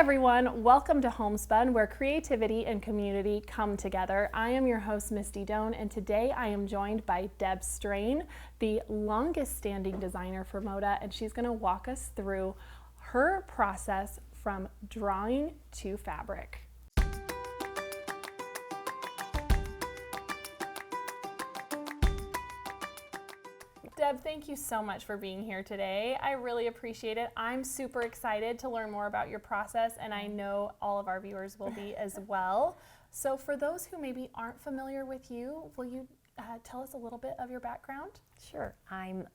everyone, welcome to Homespun, where creativity and community come together. I am your host, Misty Doan, and today I am joined by Deb Strain, the longest standing designer for Moda, and she's going to walk us through her process from drawing to fabric. Deb, thank you so much for being here today. I really appreciate it. I'm super excited to learn more about your process, and I know all of our viewers will be as well. So for those who maybe aren't familiar with you, will you tell us a little bit of your background? Sure. I'm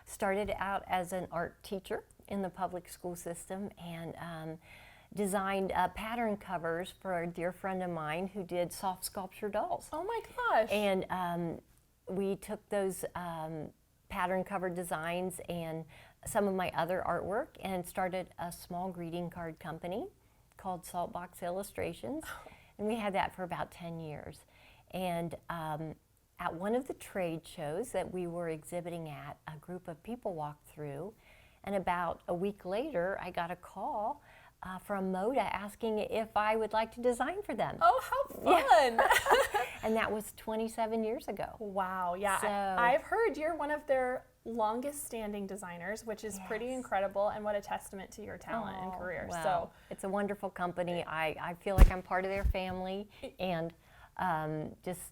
started out as an art teacher in the public school system and designed pattern covers for a dear friend of mine who did soft sculpture dolls. Oh my gosh. And we took those pattern cover designs and some of my other artwork and started a small greeting card company called Saltbox Illustrations. And we had that for about 10 years. And at one of the trade shows that we were exhibiting at, a group of people walked through, and about a week later I got a call from Moda asking if I would like to design for them. Oh, how fun! Yeah. And that was 27 years ago. Wow, yeah. So, I've heard you're one of their longest standing designers, which is pretty incredible, and what a testament to your talent and career. Well, so it's a wonderful company. I feel like I'm part of their family and just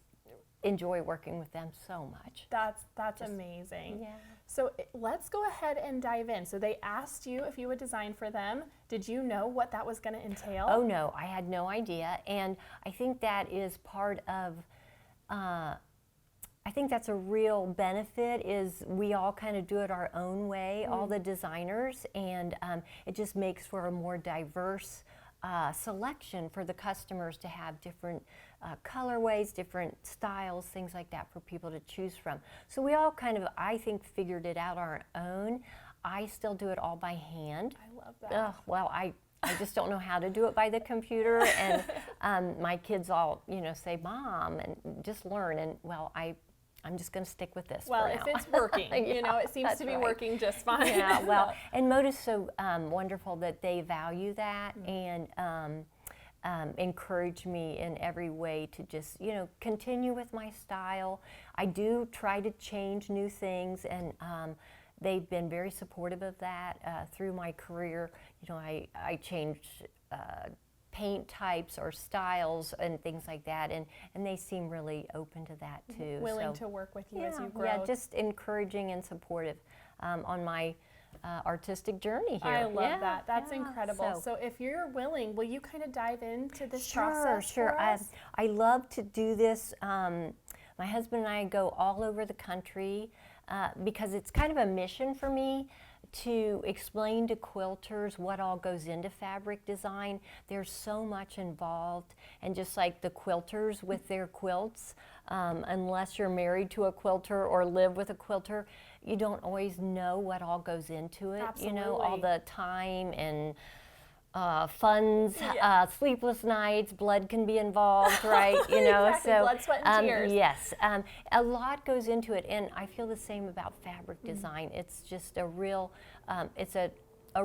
enjoy working with them so much. That's amazing. Yeah. So let's go ahead and dive in. So they asked you if you would design for them. Did you know what that was going to entail? Oh no, I had no idea, and I think that is part of. I think that's a real benefit. Is we all kind of do it our own way, all the designers, and it just makes for a more diverse selection for the customers to have different colorways, different styles, things like that for people to choose from. So we all kind of, I think, figured it out our own. I still do it all by hand. I love that. Well, I just don't know how to do it by the computer, and my kids all, say, "Mom," and just learn. And well, I'm just going to stick with this. Well, for if now. it's working, it seems to be working just fine. Yeah, well, and Moda's so wonderful that they value that and encourage me in every way to just, continue with my style. I do try to change new things, and they've been very supportive of that through my career. I changed paint types or styles and things like that, and they seem really open to that too. Willing to work with you as you grow. Yeah, just encouraging and supportive on my artistic journey here. I love that. That's incredible. So if you're willing, will you kind of dive into this process for us? I love to do this. My husband and I go all over the country because it's kind of a mission for me to explain to quilters what all goes into fabric design. There's so much involved, and just like the quilters with their quilts, unless you're married to a quilter or live with a quilter, you don't always know what all goes into it. Absolutely. All the time and funds, sleepless nights, blood can be involved, right? Exactly. So blood, sweat, and tears. Yes, a lot goes into it, and I feel the same about fabric design. It's just a real, it's a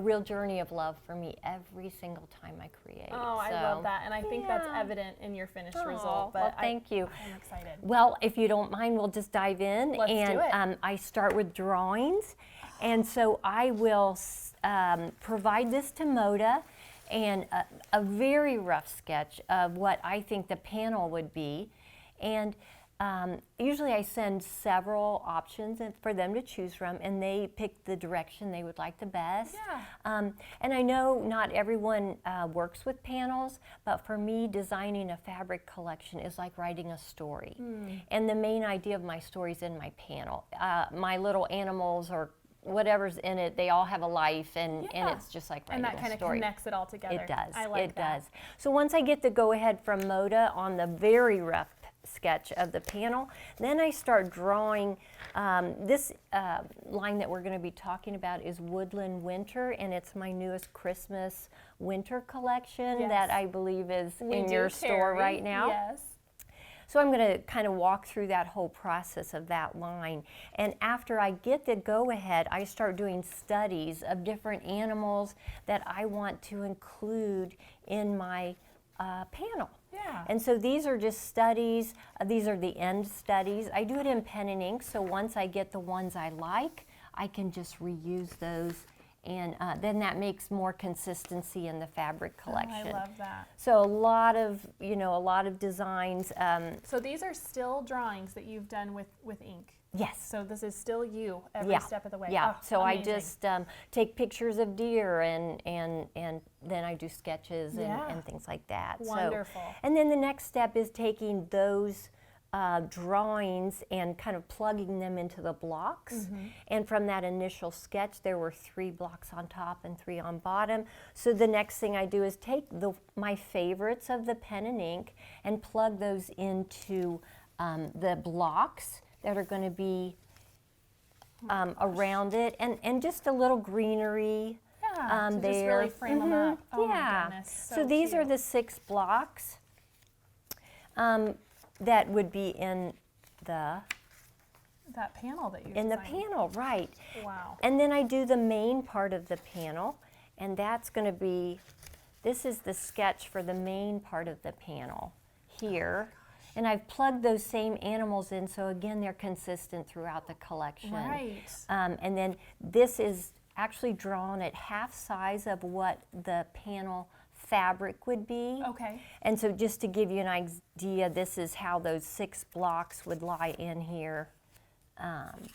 real journey of love for me every single time I create. Oh, I love that, and I think that's evident in your finished result. But well, thank you. I'm excited. Well, if you don't mind, we'll just dive in. Let's do it. I start with drawings, and so I will provide this to Moda and a very rough sketch of what I think the panel would be. And usually I send several options for them to choose from, and they pick the direction they would like the best. Yeah. And I know not everyone works with panels, but for me, designing a fabric collection is like writing a story. And the main idea of my story is in my panel. My little animals or whatever's in it, they all have a life, and it's just like writing a story. And that kind of connects it all together. It does. I like that. It does. So once I get the go-ahead from Moda on the very rough sketch of the panel, then I start drawing. This line that we're going to be talking about is Woodland Winter, and it's my newest Christmas winter collection that I believe is in your store right now. Yes. So I'm going to kind of walk through that whole process of that line. And after I get the go-ahead, I start doing studies of different animals that I want to include in my panel. Yeah. And so these are just studies. These are the end studies. I do it in pen and ink, so once I get the ones I like, I can just reuse those, and then that makes more consistency in the fabric collection. Oh, I love that. So a lot of designs. So these are still drawings that you've done with ink. Yes. So this is still you every step of the way. Yeah. Oh, so amazing. I just take pictures of deer and then I do sketches and things like that. Wonderful. So, and then the next step is taking those drawings and kind of plugging them into the blocks. And from that initial sketch, there were 3 blocks on top and 3 on bottom. So the next thing I do is take my favorites of the pen and ink and plug those into the blocks that are going to be around it, and just a little greenery to there. just really frame them up. Oh yeah. my goodness, So these are cute. the 6 blocks that would be in the panel that you in the designed. panel, right? Wow. And then I do the main part of the panel, and that's going to be, this is the sketch for the main part of the panel here. And I've plugged those same animals in, so again, they're consistent throughout the collection. Right. And then this is actually drawn at half size of what the panel fabric would be. Okay. And so just to give you an idea, this is how those 6 blocks would lie in here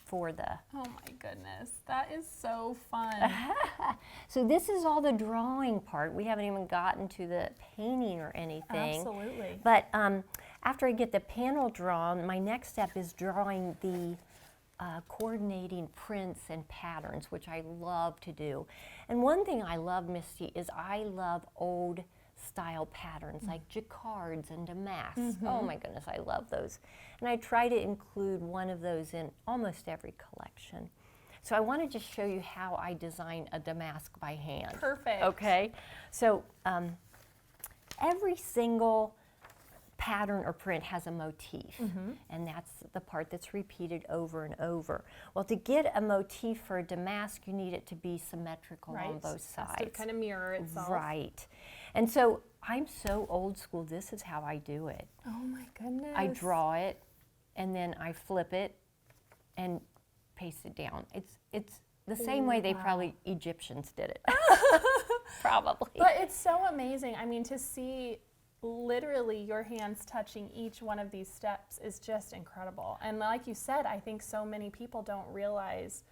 for the... Oh my goodness, that is so fun. So this is all the drawing part. We haven't even gotten to the painting or anything. Absolutely. But after I get the panel drawn, my next step is drawing the coordinating prints and patterns, which I love to do. And one thing I love, Misty, is I love old style patterns like jacquards and damasks. Oh my goodness, I love those. And I try to include one of those in almost every collection. So I want to just show you how I design a damask by hand. Perfect. Okay, so every single pattern or print has a motif, and that's the part that's repeated over and over. Well, to get a motif for a damask, you need it to be symmetrical on both sides. Has to kind of mirror itself. Right. And so I'm so old school, this is how I do it. Oh my goodness. I draw it, and then I flip it and paste it down. It's the same way they probably Egyptians did it. Probably. But it's so amazing. I mean, to see literally your hands touching each one of these steps is just incredible. And like you said, I think so many people don't realize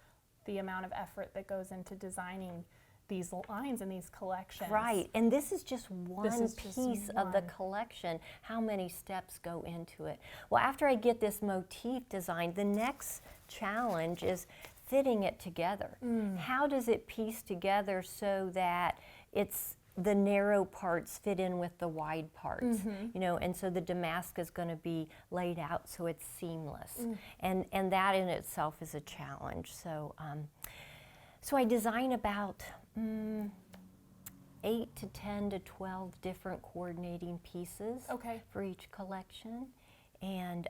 the amount of effort that goes into designing these lines and these collections. Right, and this is just one is just piece of the one. collection. How many steps go into it? Well, after I get this motif designed, the next challenge is fitting it together. How does it piece together so that the narrow parts fit in with the wide parts, you know, and so the damask is going to be laid out so it's seamless, and that in itself is a challenge. So, so I design about 8 to 10 to 12 different coordinating pieces for each collection. And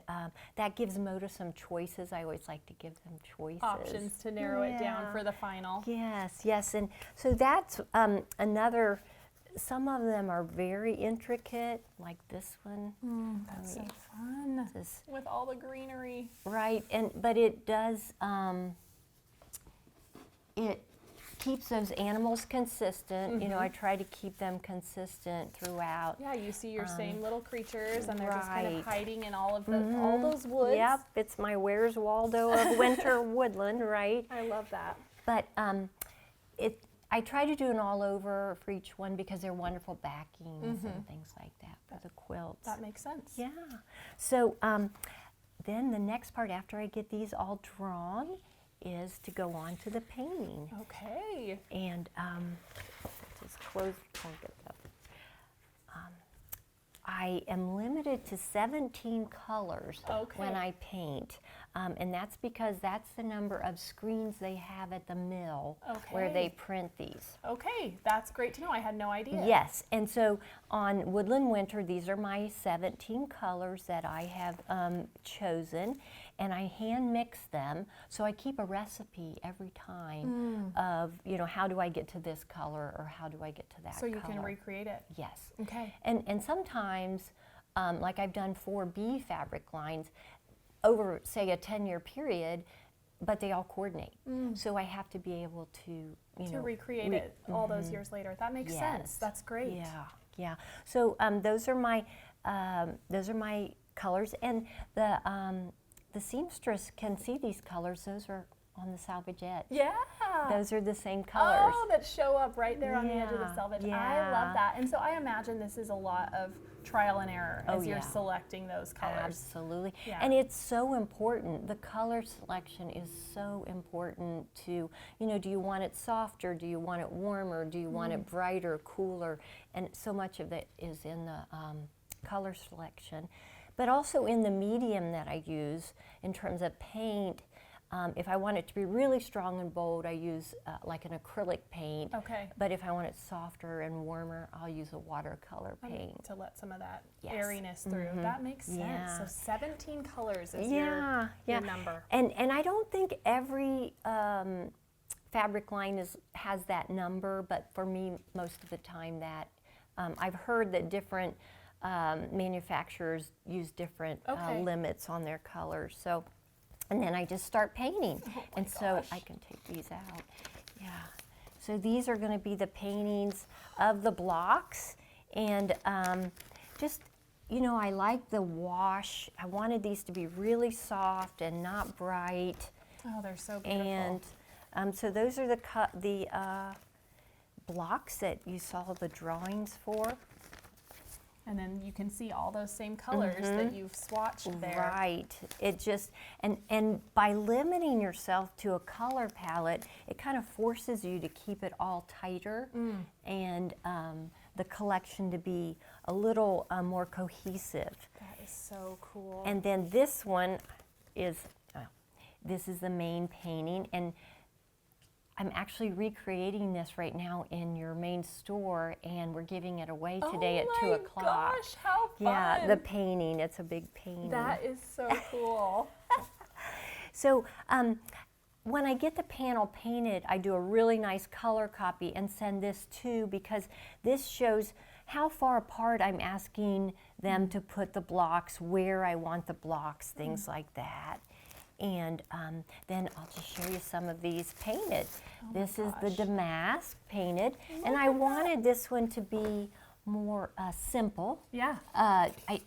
that gives Moda some choices. I always like to give them choices. Options to narrow it down for the final. Yes, yes. And so that's another, some of them are very intricate, like this one. That's so fun. With all the greenery. Right, but it does, it keeps those animals consistent. You know, I try to keep them consistent throughout. Yeah, you see your same little creatures, and they're just kind of right. hiding in all of all those woods. Yep, it's my Where's Waldo of winter woodland, right? I love that. But I try to do an all over for each one because they're wonderful backings and things like that for the quilts. That makes sense. Yeah. So then the next part after I get these all drawn is to go on to the painting. Okay. And just close, can't get that. I am limited to 17 colors when I paint. And that's because that's the number of screens they have at the mill where Okay. they print these. Okay, that's great to know. I had no idea. Yes, and so on Woodland Winter, these are my 17 colors that I have chosen, and I hand mix them. So I keep a recipe every time of, you know, how do I get to this color or how do I get to that So color. you can recreate it. Yes. Okay. And sometimes, like I've done 4B fabric lines over, say, a 10-year period, but they all coordinate. So I have to be able to, you know, recreate it all those years later. That makes sense. That's great. Yeah, yeah. So those are my colors, and the seamstress can see these colors. Those are on the salvagette. Yeah. Those are the same colors. Oh, that show up right there on the edge of the Yeah, selvage. I yeah. love that. And so I imagine this is a lot of trial and error as you're yeah. selecting those colors. Absolutely. Yeah. And it's so important. The color selection is so important to, you know, do you want it softer? Do you want it warmer? Do you want it brighter, cooler? And so much of it is in the color selection. But also in the medium that I use in terms of paint. If I want it to be really strong and bold, I use like an acrylic paint. Okay. But if I want it softer and warmer, I'll use a watercolor paint. To let some of that Yes. airiness through. That makes sense. Yeah. So 17 colors is Yeah, your number. And I don't think every fabric line has that number, but for me, most of the time that I've heard that different manufacturers use different limits on their colors. So. And then I just start painting. And so I can take these out. Yeah. So these are going to be the paintings of the blocks. And just, you know, I like the wash. I wanted these to be really soft and not bright. Oh, they're so beautiful. And so those are the blocks that you saw the drawings for. And then you can see all those same colors that you've swatched there. Right. It just, and by limiting yourself to a color palette, it kind of forces you to keep it all tighter and the collection to be a little more cohesive. That is so cool. And then this one is, this is the main painting, and I'm actually recreating this right now in your main store, and we're giving it away today at 2 o'clock. Oh my gosh, how fun! Yeah, the painting. It's a big painting. That is so cool. So when I get the panel painted, I do a really nice color copy and send this too, because this shows how far apart I'm asking them to put the blocks, where I want the blocks, things like that. And then I'll just show you some of these painted. This is the damask painted, and I wanted this one to be more simple. Yeah. I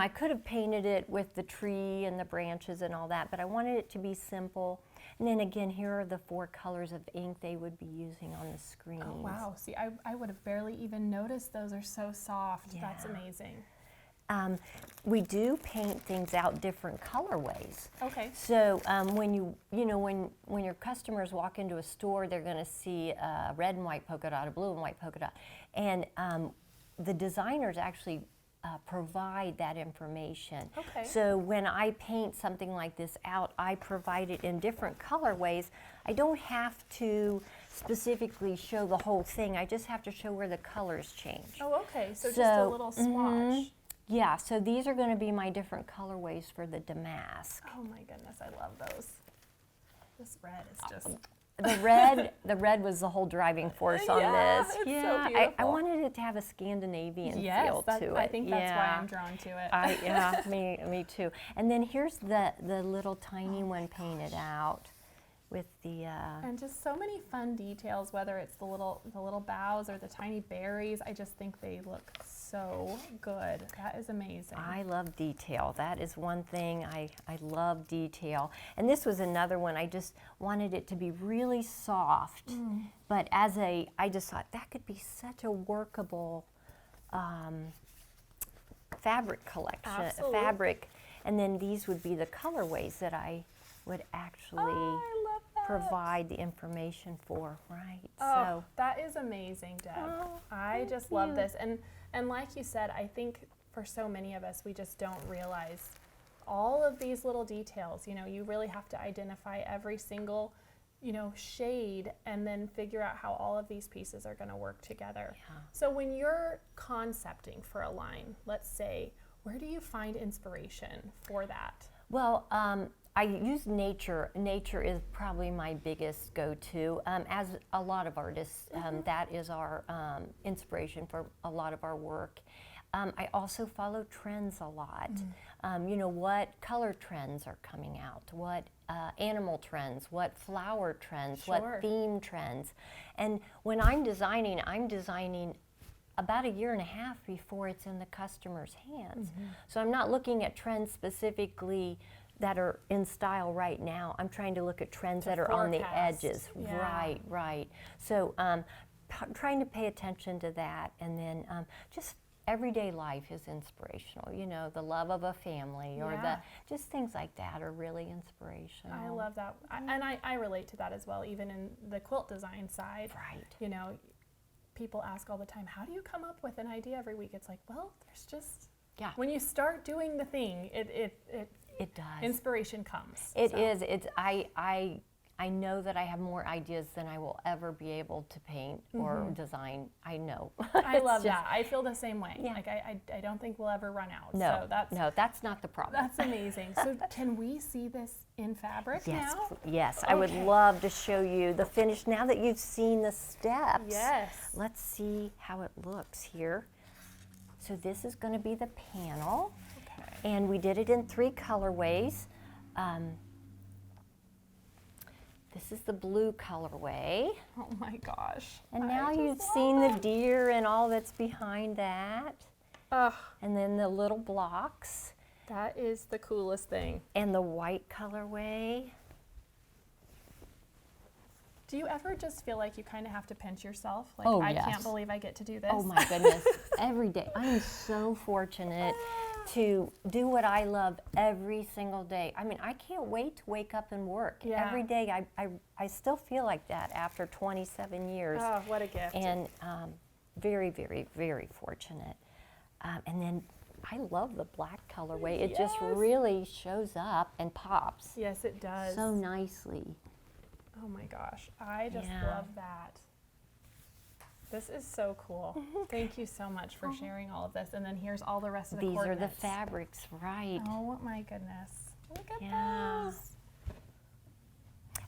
could have painted it with the tree and the branches and all that, but I wanted it to be simple. And then again, here are the 4 colors of ink they would be using on the screens. Oh, wow. See, I would have barely even noticed. Those are so soft. Yeah. That's amazing. We do paint things out different colorways. Okay. So when when your customers walk into a store, they're going to see a red and white polka dot, a blue and white polka dot, and the designers actually provide that information. Okay. So when I paint something like this out, I provide it in different colorways. I don't have to specifically show the whole thing. I just have to show where the colors change. Oh, okay. So just a little swatch. Yeah, so these are going to be my different colorways for the damask. Oh my goodness, I love those. This red is just... The red was the whole driving force on Yeah, this. it's so I beautiful. wanted it to have a Scandinavian Yes, feel to it. I think that's why Yeah. I'm drawn to it. Yeah, me too. And then here's the little tiny one painted out with the. And just so many fun details, whether it's the little boughs or the tiny berries. I just think they look so good. That is amazing. I love detail. That is one thing I love detail. And this was another one. I just wanted it to be really soft. But I just thought that could be such a workable fabric collection. Absolutely. Fabric. And then these would be the colorways that I would actually I love that. provide the information for, right? Oh, that is amazing, Deb. I just love you. this. And like you said, I think for so many of us, we just don't realize all of these little details, you know, you really have to identify every single, you know, shade and then figure out how all of these pieces are going to work together. Yeah. So when you're concepting for a line, let's say, where do you find inspiration for that? Well, I use nature. Nature is probably my biggest go-to. As a lot of artists, that is our inspiration for a lot of our work. I also follow trends a lot. You know, what color trends are coming out, what animal trends, what flower trends, Sure. what theme trends. And when I'm designing about 1.5 years before it's in the customer's hands. So I'm not looking at trends specifically that are in style right now. I'm trying to look at trends that are on the edges. Yeah. Right. So trying to pay attention to that, and then just everyday life is inspirational. You know, the love of a family or Yeah. just things like that are really inspirational. I love that. And I relate to that as well, even in the quilt design side. Right. You know, people ask all the time, how do you come up with an idea every week? It's like, well, there's just, when you start doing the thing, It does. inspiration comes. It is. It's I know that I have more ideas than I will ever be able to paint or design. I know. I love that. I feel the same way. Yeah. Like I don't think we'll ever run out. No, So that's not the problem. that's amazing. So can we see this in fabric Yes, now? yes. I would love to show you the finish. Now that you've seen the steps, Yes. let's see how it looks here. So this is going to be the panel, Okay. and we did it in 3 colorways. This is the blue colorway. Oh my gosh. And I now just you've love seen the it. deer and all that's behind that. Ugh, And then the little blocks that is the coolest thing. and the white colorway. Do you ever just feel like you kind of have to pinch yourself? Like, Oh, I yes. can't believe I get to do this. Oh my goodness, every day. I am so fortunate to do what I love every single day. I mean, I can't wait to wake up and work. Yeah. Every day, I still feel like that after 27 years. Oh, what a gift. And very, very, very fortunate. And then I love the black colorway. It just Yes. really shows up and pops Yes, it does. so nicely. Oh my gosh, I just Yeah. love that. This is so cool. Thank you so much for sharing all of this. And then here's all the rest of the These are the coordinates. fabrics, right? Oh my goodness. Look at Yeah. this.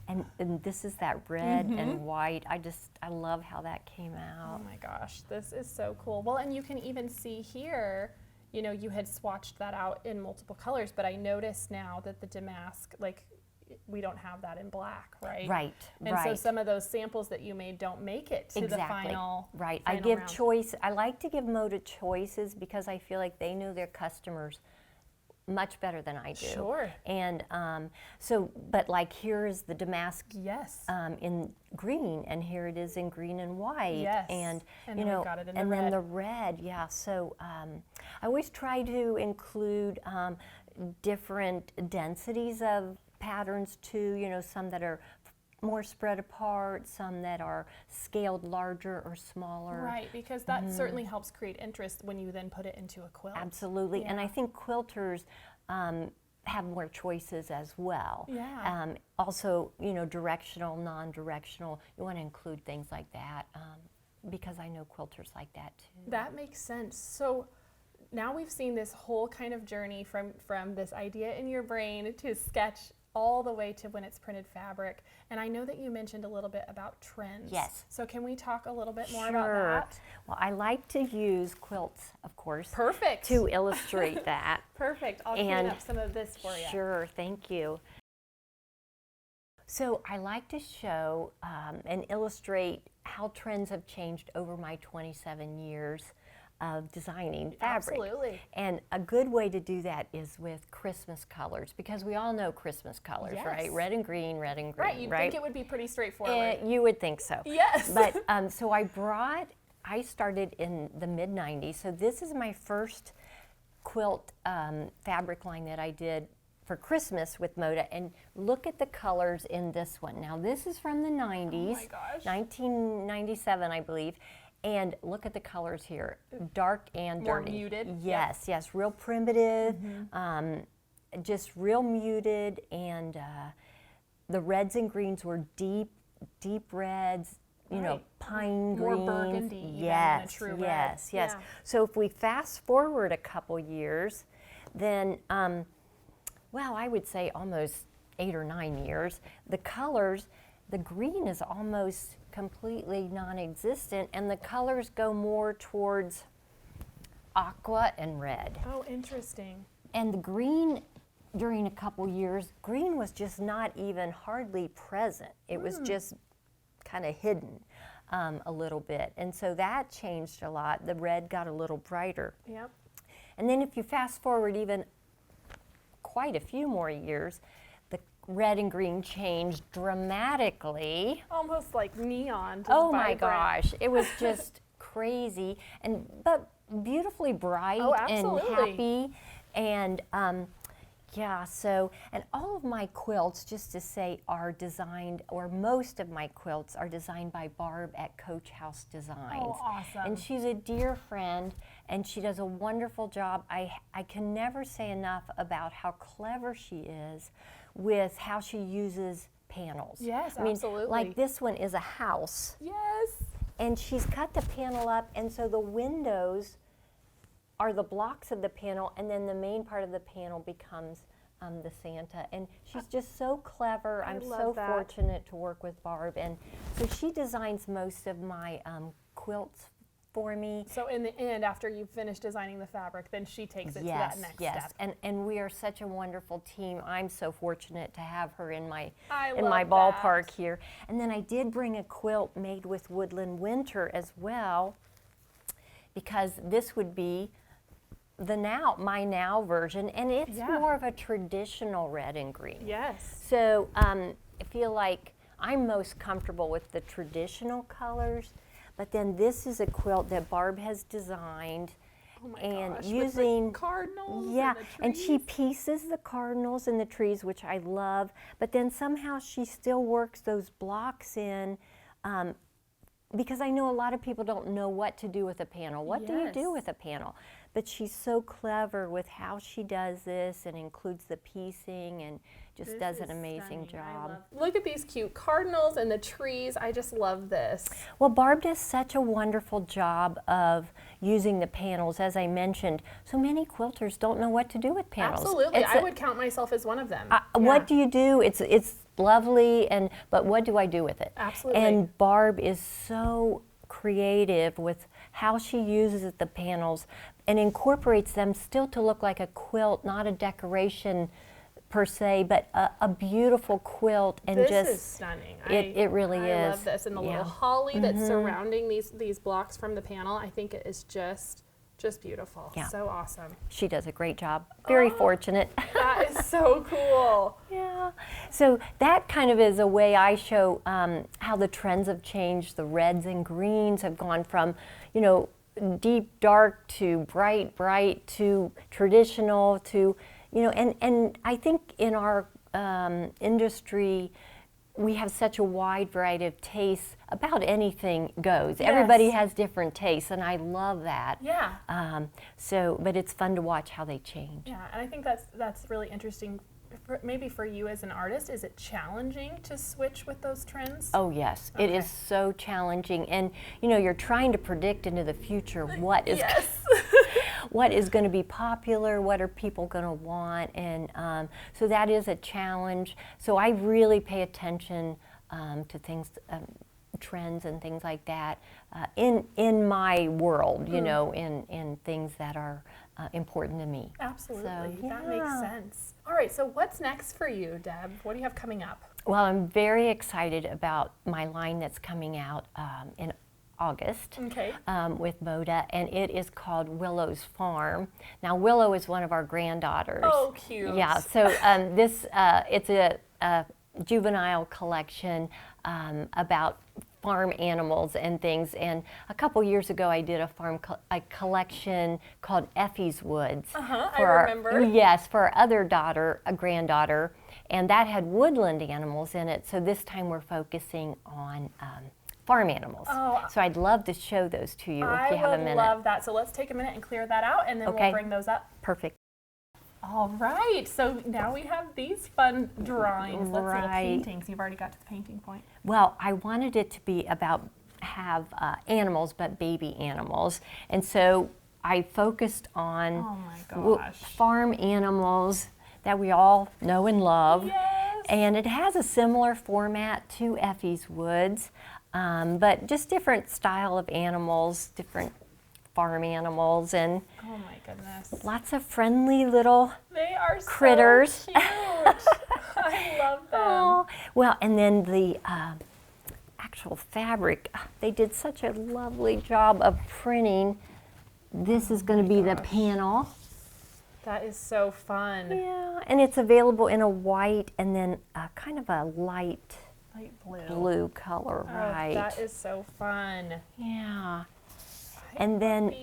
And this is that red and white. I love how that came Oh out. my gosh, this is so cool. Well, and you can even see here, you know, you had swatched that out in multiple colors, but I noticed now that the damask, like, we don't have that in black, right? Right, And so right. some of those samples that you made don't make it to the final. Right. I final give round. choice. I like to give Moda choices because I feel like they know their customers much better than I do. Sure. And but like here's the damask Yes. in green, and here it is in green and white. Yes. And And you then know, we've got it in the and then red. the red. Yeah. So I always try to include different densities of patterns too. You know, some that are more spread apart, some that are scaled larger or smaller. Right, because that certainly helps create interest when you then put it into a quilt. Absolutely. And I Yeah. think quilters have more choices as well. Yeah. Also, you know, directional, non-directional. You want to include things like that because I know quilters like that too. That makes sense. So now we've seen this whole kind of journey from this idea in your brain to sketch all the way to when it's printed fabric. And I know that you mentioned a little bit about trends. Yes. So can we talk a little bit more about Sure. that? Well, I like to use quilts, of course, Perfect. to illustrate that. Perfect. I'll clean And up some of this for you. Sure, thank you. So I like to show and illustrate how trends have changed over my 27 years of designing fabric. Absolutely. And a good way to do that is with Christmas colors, because we all know Christmas colors, Yes. right? Red and green, red and green, Right, you'd think it would be pretty straightforward. You would think so. Yes. But so I started in the mid-90s, so this is my first quilt fabric line that I did for Christmas with Moda, and look at the colors in this one. Now this is from the 90s, Oh my gosh. 1997 I believe, and look at the colors here, dark and More dirty. muted. Yes, yes, real primitive. just real muted, and the reds and greens were deep reds, you know, pine More greens. burgundy even than a Yes, true red. yes. Yeah. So if we fast forward a couple years, then, well, I would say almost 8 or 9 years, the colors, the green is almost completely non-existent, and the colors go more towards aqua and red. Oh, interesting. And the green, during a couple years, green was just not even hardly present. It was just kind of hidden a little bit. And so that changed a lot. The red got a little brighter. Yep. And then if you fast forward even quite a few more years, the red and green changed dramatically. Almost like neon. Just Oh my vibrant. gosh, it was just crazy, but beautifully bright Oh, and absolutely. happy. And yeah, so, and all of my quilts, just to say, are designed, or most of my quilts are designed by Barb at Coach House Designs. Oh, awesome. And she's a dear friend, and she does a wonderful job. I can never say enough about how clever she is with how she uses panels. Yes, I mean, absolutely. like this one is a house, Yes. and she's cut the panel up, and so the windows are the blocks of the panel, and then the main part of the panel becomes the Santa. And she's just so clever. I'm love so that. fortunate to work with Barb. And so she designs most of my quilts for me. So in the end, after you finish designing the fabric, then she takes it to that next step. And we are such a wonderful team. I'm so fortunate to have her in my I in my love ballpark that. here. And then I did bring a quilt made with woodland winter as well, because this would be my now version, and it's Yeah. more of a traditional red and green. Yes. So I feel like I'm most comfortable with the traditional colors, but then this is a quilt that Barb has designed, Oh my and gosh. using with the cardinals. yeah, and, the she trees. pieces the cardinals and the trees, which I love, but then somehow she still works those blocks in. Because I know a lot of people don't know what to do with a panel. What do you Yes. do with a panel? But she's so clever with how she does this, and includes the piecing, and just This does an is amazing stunning. I job. look at these cute cardinals and the trees. I just love this. Well, Barb does such a wonderful job of using the panels. As I mentioned, so many quilters don't know what to do with panels. Absolutely. It's I a- would count myself as one of them. What do you do? It's lovely, but what do I do with it? Absolutely. And Barb is so creative with how she uses the panels and incorporates them still to look like a quilt, not a decoration per se, but a beautiful quilt. And This just is stunning. it really I is. love this, and the Yeah. little holly that's surrounding these blocks from the panel. I think it is just beautiful. Yeah. So awesome. She does a great job. Very fortunate. That is so cool. Yeah. So that kind of is a way I show how the trends have changed. The reds and greens have gone from, deep dark to bright to traditional to, and I think in our industry, we have such a wide variety of tastes. About anything goes. Yes. Everybody has different tastes, and I love that. Yeah. But it's fun to watch how they change. Yeah, and I think that's really interesting. Maybe for you as an artist, is it challenging to switch with those trends? Oh yes, it is so challenging, and you're trying to predict into the future what is Yes. what is going to be popular, what are people going to want, and so that is a challenge. So I really pay attention to things, trends and things like that in my world, in things that are important to me. Absolutely. So, That makes yeah. sense. All right, so what's next for you, Deb? What do you have coming up? Well, I'm very excited about my line that's coming out in August Okay. with Moda, and it is called Willow's Farm. Now, Willow is one of our granddaughters. Oh, cute. Yeah, so it's a juvenile collection about farm animals and things, and a couple years ago I did a collection called Effie's Woods. I remember. Yes, for our other daughter, a granddaughter, and that had woodland animals in it, so this time we're focusing on farm animals. Oh. So I'd love to show those to you if you have a minute. I would love that. So let's take a minute and clear that out, and then Okay. we'll bring those up. Perfect. All right, so now we have these fun drawings. Let's see, Right. paintings. You've already got to the painting point. Well, I wanted it to be about animals, but baby animals. And so I focused on Oh my gosh. farm animals that we all know and love. Yes. And it has a similar format to Effie's Woods, but just different style of animals, different farm animals, and Oh my goodness. lots of friendly little They are critters. so cute. I love them. Oh, well, and then the actual fabric, they did such a lovely job of printing. This is going to be the panel. That is so fun. Yeah, and it's available in a white and then kind of a light Light blue. blue color, Oh, right? that is so fun. Yeah. And then,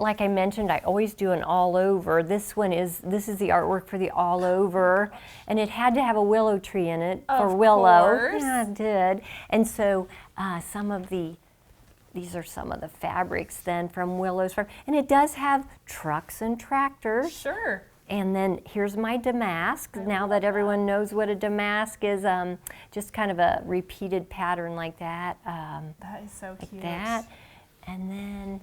like I mentioned, I always do an all over. This is the artwork for the all over, and it had to have a willow tree in it for Of Willow. course. Yeah, it did. And so these are some of the fabrics then from Willow's farm, and it does have trucks and tractors. Sure. And then here's my damask. Now that everyone knows what a damask is, just kind of a repeated pattern like that. That is so Like cute. that. And then,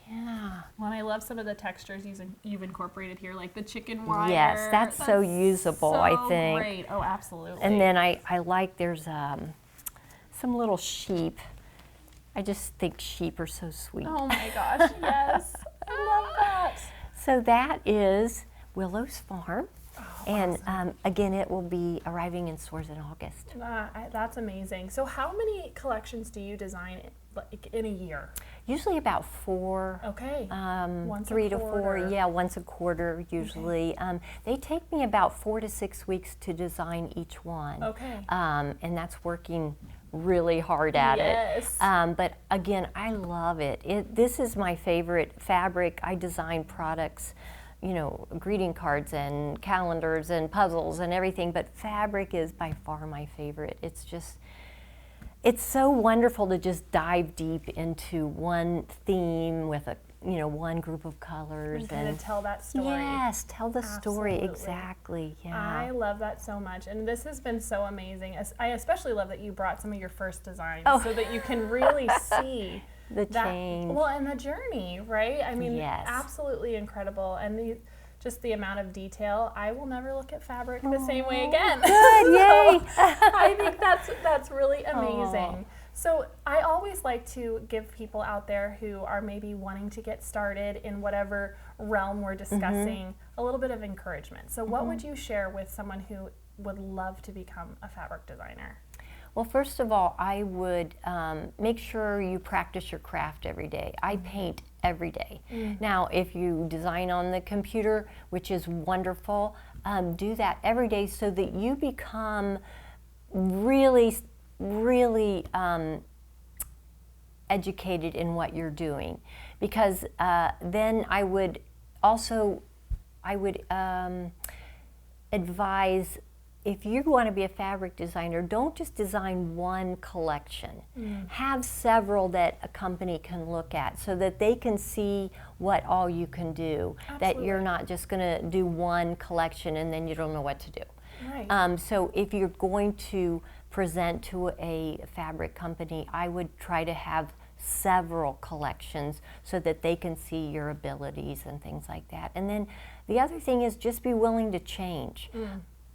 yeah. Well, I love some of the textures you've incorporated here, like the chicken wire. Yes, that's so usable, I so think. Great. Oh, absolutely. And then I like there's some little sheep. I just think sheep are so sweet. Oh my gosh, yes. I love that. So that is Willow's Farm. Oh, And again, it will be arriving in stores in August. That's amazing. So how many collections do you design like in a year? Usually about 4. Okay. Once a 3 to 4, quarter. yeah, once a quarter usually. They take me about 4 to 6 weeks to design each one. Okay. And that's working really hard at Yes. it. But again, I love it. This is my favorite fabric. I design products, you know, greeting cards and calendars and puzzles and everything, but fabric is by far my favorite. It's so wonderful to just dive deep into one theme with one group of colors And kind of tell that story. Yes, tell the story Absolutely. exactly. Yeah. I love that so much, and this has been so amazing. I especially love that you brought some of your first designs so that you can really see The that, change. well, and the journey, right? I mean, Yes. absolutely incredible, and just the amount of detail. I will never look at fabric the same way again. Good, yay! I think that's really amazing. So I always like to give people out there who are maybe wanting to get started in whatever realm we're discussing a little bit of encouragement. So what would you share with someone who would love to become a fabric designer? Well, first of all, I would make sure you practice your craft every day. I paint every day. Now, if you design on the computer, which is wonderful, do that every day so that you become really educated in what you're doing. Because then I would advise, if you want to be a fabric designer, don't just design one collection. Have several that a company can look at so that they can see what all you can do. That you're not just going to do one collection and then you don't know what to do. Right. So if you're going to present to a fabric company, I would try to have several collections so that they can see your abilities and things like that. And then the other thing is just be willing to change.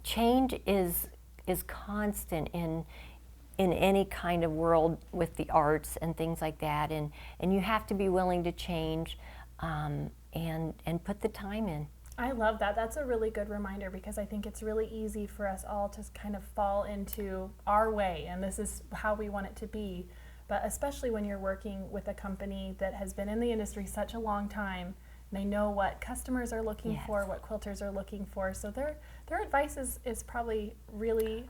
Change is constant in any kind of world with the arts and things like that, and you have to be willing to change and put the time in. I love that. That's a really good reminder because I think it's really easy for us all to kind of fall into our way, and this is how we want it to be. But especially when you're working with a company that has been in the industry such a long time, they know what customers are looking for, what quilters are looking for. So their advice is probably really,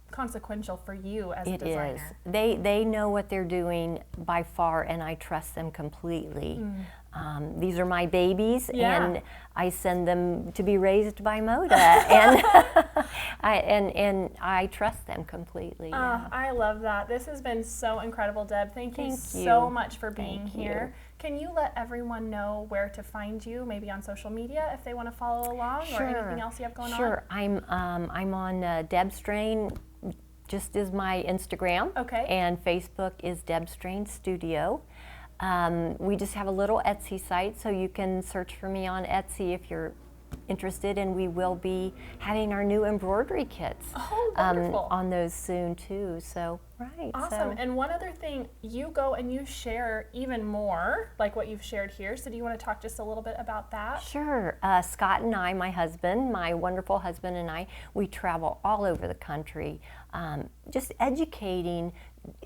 consequential for you as a designer. It is. They know what they're doing by far, and I trust them completely. these are my babies, Yeah. and I send them to be raised by Moda, and I trust them completely. Yeah. I love that. This has been so incredible, Deb. Thank you Thank so you. much for being Thank here. Can you let everyone know where to find you, maybe on social media if they want to follow along, or anything else you have going on? Sure. I'm on Deb Strain, just as my Instagram. Okay. And Facebook is Deb Strain Studio. We just have a little Etsy site, so you can search for me on Etsy if you're interested, and we will be having our new embroidery kits wonderful. on those soon too. So Awesome. And one other thing, you go and you share even more, like what you've shared here. So do you want to talk just a little bit about that? Sure. Scott and I, my husband, my wonderful husband and I, we travel all over the country, just educating,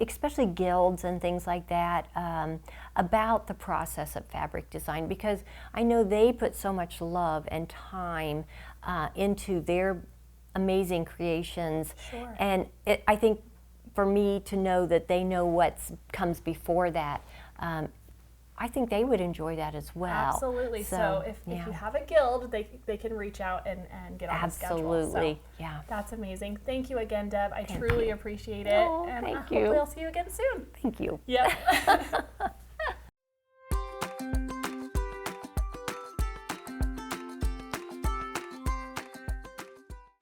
especially guilds and things like that, about the process of fabric design, because I know they put so much love and time into their amazing creations. Sure. And I think for me to know that they know what comes before that, I think they would enjoy that as well. Absolutely. So if you have a guild, they can reach out and get on the schedule. Absolutely. So Yeah. that's amazing. Thank you again, Deb. I truly appreciate it. Oh, and thank hopefully you. I'll see you again soon. Thank you. Yep.